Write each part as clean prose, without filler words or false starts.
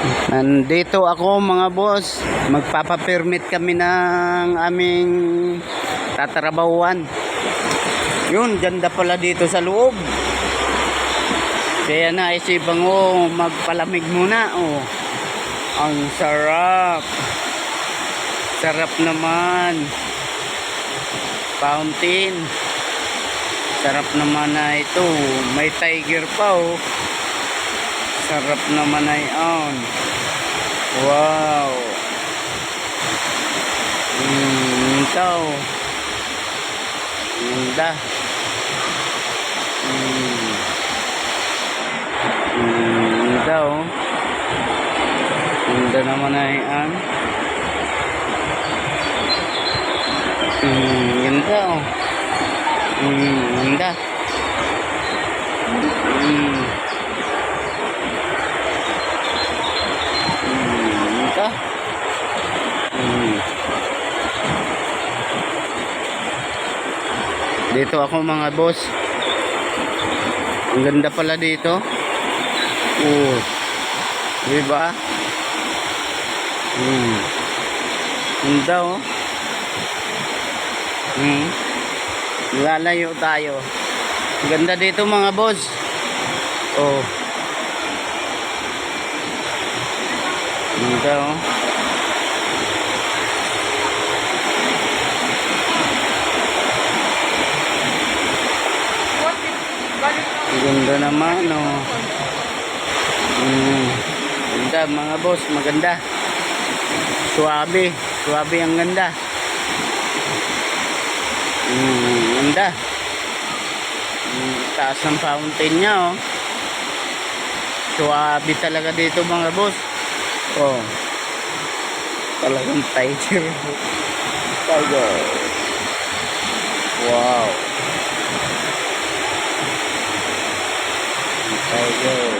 Nandito ako mga boss. Magpapapermit kami ng aming tatrabahuan. Yun, ganda pala dito sa loob. Kaya naisipan ko magpalamig muna. Oh, ang sarap. Sarap naman. Fountain. Sarap naman na ito. May tiger pa oh. Sarap naman na yun. Wow. Ito. Ganda. Ganda oh. Ganda naman na yan. Ganda oh. Ganda. Ganda. Dito ako mga boss. Ang ganda pala dito. Oh. Diba? Ganda oh. Lalayo tayo. Ganda dito mga boss. Oh. Ganda oh. Ganda naman oh. Ganda mga boss, maganda. Suabe, suabe ang ganda. Ganda. Taas ng fountain niya oh. Suabe talaga dito mga boss. Oh. Talagang tiger. Tiger. Wow. Tiger.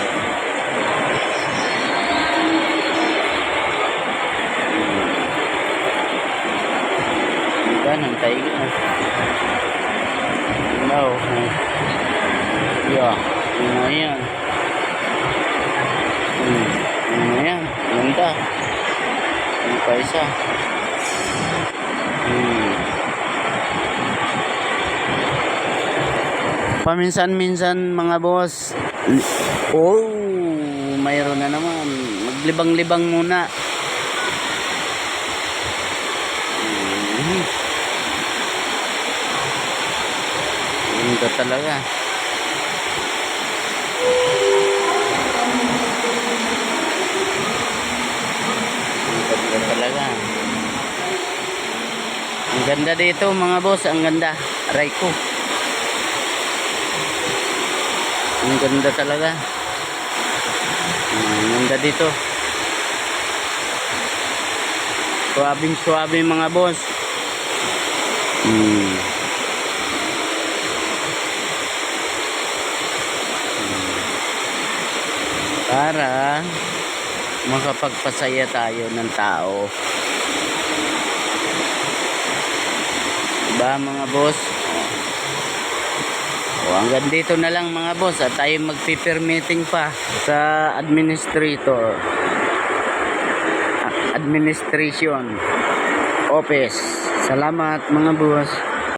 Ganda ng tiger. No. Yeah. Ayan. Ayan. Ganda. Ano pa isa? Paminsan-minsan mga boss. Oh, mayroon na naman. Maglibang-libang muna. Ganda talaga. Ganda talaga. Ang ganda dito mga boss. Ang ganda. Aray ko. Ang ganda talaga. Ang ganda dito. Suwabing suwabe mga boss. Para makapagpasaya tayo ng tao. Diba mga boss? Hanggang dito na lang mga boss at tayo magpipermitting pa sa administration office. Salamat mga boss.